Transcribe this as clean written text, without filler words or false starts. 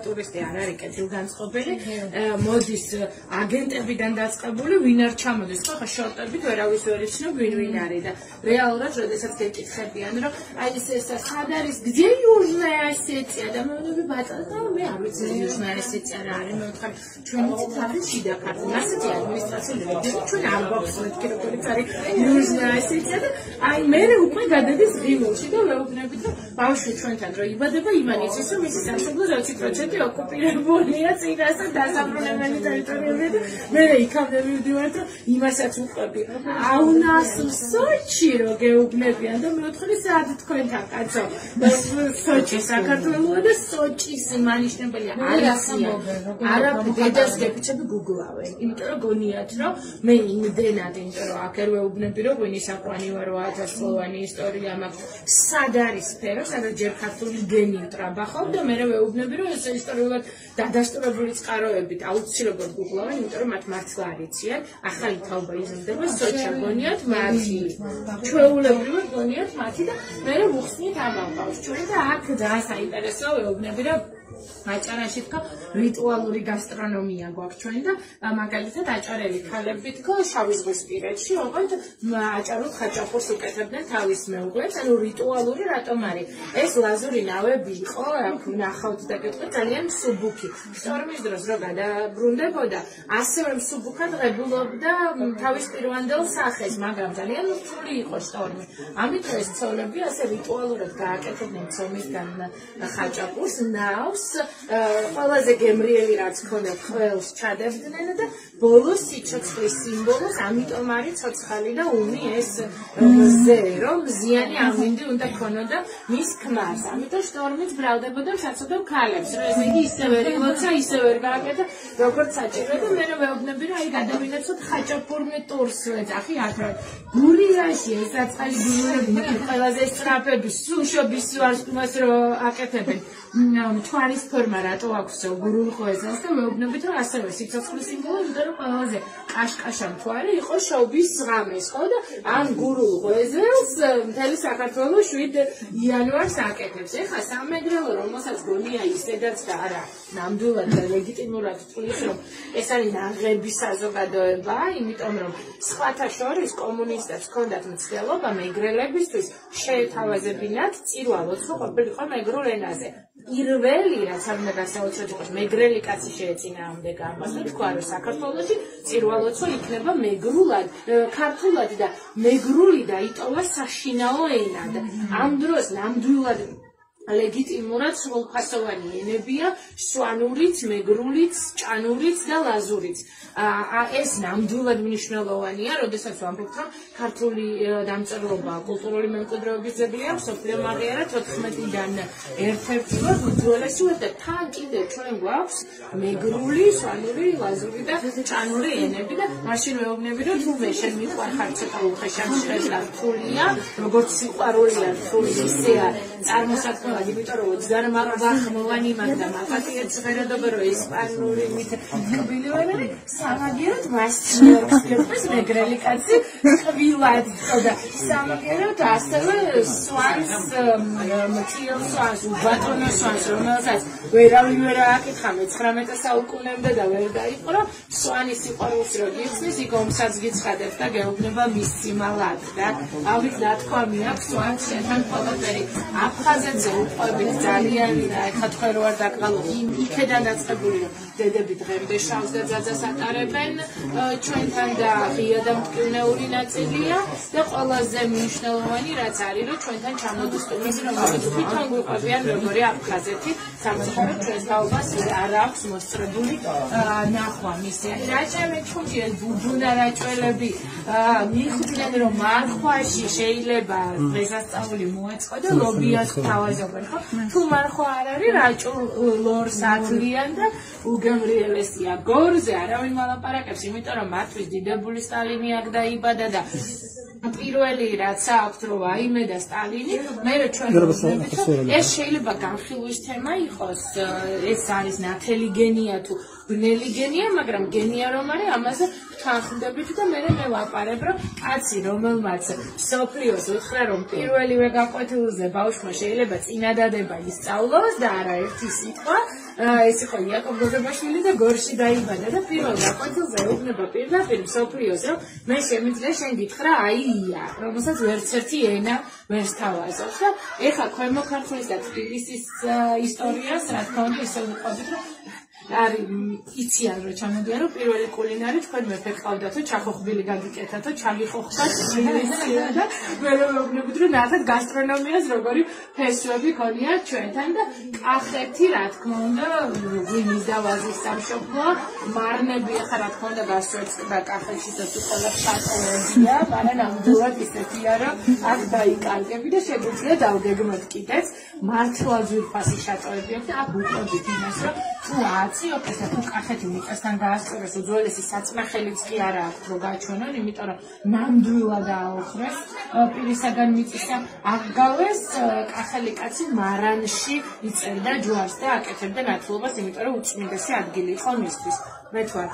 ტურისტი არ არის კეთილგანწყობილი, მოდის აგენტებიდან დაწყებული, ვინ არ ჩამოდის, ხო შორტებით ვერავის ვერ იცნობ ვინ არის და რეალურად როდესაც გეკითხებიან რომ აი ეს სად არის где южная Осетия და მე ვთქვი ბატონო მე არ ვიცი южная Осетия რა არის მე ვთქვი ჩვენ ვიცით არის შიდა ქართლი ასეთი ადმინისტრაციული რეგიონი ჩვენ არ გვაქვს მეთქი როგორიც არის южная Осетия და აი მე უკვე გადადის ღიმილში და ვეუბნებით რომ ბავშვი ჩვენთან რო იბადება იმან იცის რომ მისი სამშობლო 20% ოკუპირებულია წინასწარ დასაბრუნებელი ტერიტორიები და მე იქამდე მივდივართ რომ იმასაც უყვები აუნას სოჩი რო გეუბნებიან და მე ვთქვი სად თქვენთან კაცო სოჩი საქართველოა და სოჩის მანიშნებელია არაფერი დედას გეფიცები გუგლავენ იმიტომ რომ გონიათ რომ მე იმდენად იმიტომ რომ აქ ვეუბნები რომ ღვინი საყვანი ვარო 1000 წლოვანი ისტორია მაქვს სად არის სფერო სადაც ჯერ ქართული გენი ვტრაბახობ და მე ვეუბნები რომ ეს ისტორიულად დადასტურებული წყაროებით აუცილებლად გუგლავენ იმიტომ რომ მათ მართლა არ იციან ახალი თაობა იზრდება სოჩა გონიათ მათი ჩვეულებრივად გონიათ მათი და მე ვუხსნით ამ ამბავს ჩვენ და აქ ძალიან საინტერესოა ვეუბნები რომ აჭარაში თქო რიტუალური გასტრონომია გვაქვს ჩვენ და მაგალითად აჭარელი ქალები თქო შავი ზღვის პირეთში ოღონდ აჭარულ ხაჭაპურს უკეთებდნენ თავის მეუღლებს ანუ რიტუალური რატომ არის ეს ლაზური ნავები იყო აქ ნახავთ და გეტყვით ძალიან მსუბუქი შტორმის დროს რო გადაბრუნდებოდა ასევე მსუბუქად ღებულობდა თავის პირვანდელ სახეს მაგრამ ძალიან რთული იყო შტორმი ამიტომ ეს ცოლები ასე რიტუალურად გააკეთებდნენ ცომისგან ხაჭაპურს ნავს ყველაზე გემრიელი რაც ქონდა ყველს ჩადებდნენ და ბოლოს სიცოცხლის სიმბოლოს ამიტომ არის ცოცხალი და უნი ეს ზე რომ ზიანი ამინდი უნდა ქონოდა მის ქმარს ამიტომ შტორმიც ბრალდებოდა საცოდავ ქალებს რომ ესე იგი ისევე რილოცა ისევე გააკეთა როგორც საჭირო და მე ვეუბნები რომ აი გადავინაცოთ ხაჭაპურმე ტურს ეძახი აქ გურიაში ეს აწყალი გურები ყველაზე სწრაფები სუშობის ვარსკვლავს რო აკეთებენ თვალის ფორმა რატო აქვს გურულ ხოეზას და ვეუბნებით რომ ასევე სიცოცხლის სიმბოლო იმიტომ რომ ყველაზე კაშკაშა მთვარე იყო შობის ღამეს ხო და ამ გურულ ხოეზელს მთელი საქართველოს 7 იანვარს აკეთებს ეხლა სამეგრელო რომელსაც გონია ისედაც და არა ნამდვილად და ლეგიტიმურად თulis რომ ეს არის ნაღების საზოგადოება იმიტომ რომ სხვათა შორის კომუნისტებს ჰქონდათ მცდელობა მეგრელებისთვის შეეთავაზებინათ წირვალოცვა ყოფილიყო მეგრულ ენაზე პირველი რაც არ უნდა გასაოცრად იყოს მეგრელი კაცი შეეწინააღმდეგა ამას და თქვა რომ საქართველოში წირვალოცვა იქნება მეგრულად ქართულად და მეგრული და იტოვა საშინაო ენად ამ დროს ნამდვილად ლეგიტიმურად სრულფასოვანი ენებია სვანურიც, მეგრულიც, ჭანურიც და ლაზურიც. ეს ნამდვილად მნიშვნელოვანია, როდესაც ვამბობთ, რომ ქართული დამწერლობა კულტურული მემკვიდრეობის ძეგლია, მსოფლიო აღიარა 14-დან ერთ-ერთი ვარ, უძველესი ვარ და თან კიდე ჩვენ გვაქვს მეგრული, სვანური, ლაზური და ჭანური ენები და მაშინ ვეუბნები, რომ თუ მე შენ მიყვარხარ ცოტა უხეშამშრეს და რთულია, როგორც სიყვარულია რთული ისეა წარმოსაქმე იმიტომ რომ 20 მაღმოვანი მაგდა მაპატიეთ ჟღერადობა რომ ესპანური მით კბილი ვეღარი სამაგიეროდ მასწრებს მეგრელი კაცი კბილად და სამაგიეროდ ასევე სვანს მწიელს ბატონო სვანს რომელსაც ვერავინ ვერ აკითხა მე-19 საუკუნემდე და ვერ დაიყო სვანის სიყვარულს რო გიხსნის იქ ომსაც გიცხადებს და გეუბნება მის სიმალად და ამით ნათქვამი აქვს სვანს შენთან ყველაფერი აფხაზეთზე ძალიან ეხლა თქვენ რო არ დაგყალოთ იქედან დაწყებული რომ დედები დღემდე შავს და ძაძას ატარებენ ჩვენთან და ღია და მტკივნეული ნაწილია და ყველაზე მნიშვნელოვანი რაც არის რომ ჩვენთან ჩამოდის ტურისტი რომელიც თვითონ გვიყვებიან როგორი აფხაზეთი სამწუხაროდ ჩვენს თაობას არ აქვს მოსწრებული ნახვა მისი რაჭამე ჩუჭი ბუბუნა რაჭველები მიხვდნენ რომ მარხვაში შეიძლება დღესასწაული მოეწყო და ლობიას თავაზობენ ხო თუ მარხვა არ არის რაჭულ ლორს ათლიან და უგემრიელესია გორზე არავინ მალაპარაკებს იმიტომ რომ მათთვის დიდებული სტალინი აქ დაიბადა და პირველი რაც აქვს რომ აიმე და სტალინი მე ჩვენ ეს შეიძლება განხილვის თემა იყოს ეს არის ნათელი გენია თუ ბნელი გენია მაგრამ გენია რომ არის ამაზე თანხმდებით და მე ვაპარებ რომ კაცი რომელმაც სოფლიოს უთხრა რომ პირველივე გაკვეთილზე ბავშვმა შეიძლება წინადადება ისწავლოს და არა ერთი სიტყვა ეს იყო იაკობ გოგებაშვილი და გორში დაიბადა და პირველ გაკვეთილზე ეუბნება პირდაპირ მსოფლიოს, რომ მე შემიძლია შენ გითხრა აია, რომელსაც ვერცერთი ენა ვერ სთავაზობს და ეხლა ქვემო ქართლის და თბილისის ისტორიას რა თქმა უნდა ისე ვიყვებით, რომ არის იციან რომ ჩამოდიან რომ პირველი კულინარი თქვენ მეფე ყავდათო ჩახოხბილი გაგიკეთათო ჩამიხოხდათ და მე ვეუბნებით რომ ნახეთ გასტრონომიას როგორი ფესვები ქონია ჩვენთან და კახეთი რა თქმა უნდა ღვინის და ვაზის სამშობლოა მარნები ახლა რა თქმა უნდა გასწორდება კახეთში და თუ ყველა პატოლოგია მაგრამ ნამდვილად ისეთია რომ აქ დაიკარგები და შეგვიძლია დავგეგმოთ კიდეც მართლა ძვირფასი შატოები აქვს და აქ უყურებით იმას რომ თუ აციოთ ესა თუ კახეთი მიწასთან გაასწორეს უძველესი საწნახელიც კი არა აქვს რომ გაჩვენონ იმიტომ რომ ნამდვილად აოხრეს პირისაგან მიწისა აღგავეს კახელი კაცი მარანში იწერდა ჯვარს და აკეთებდა ნათლობას იმიტომ რომ უწმინდესი ადგილი იყო მისთვის მე თუ არ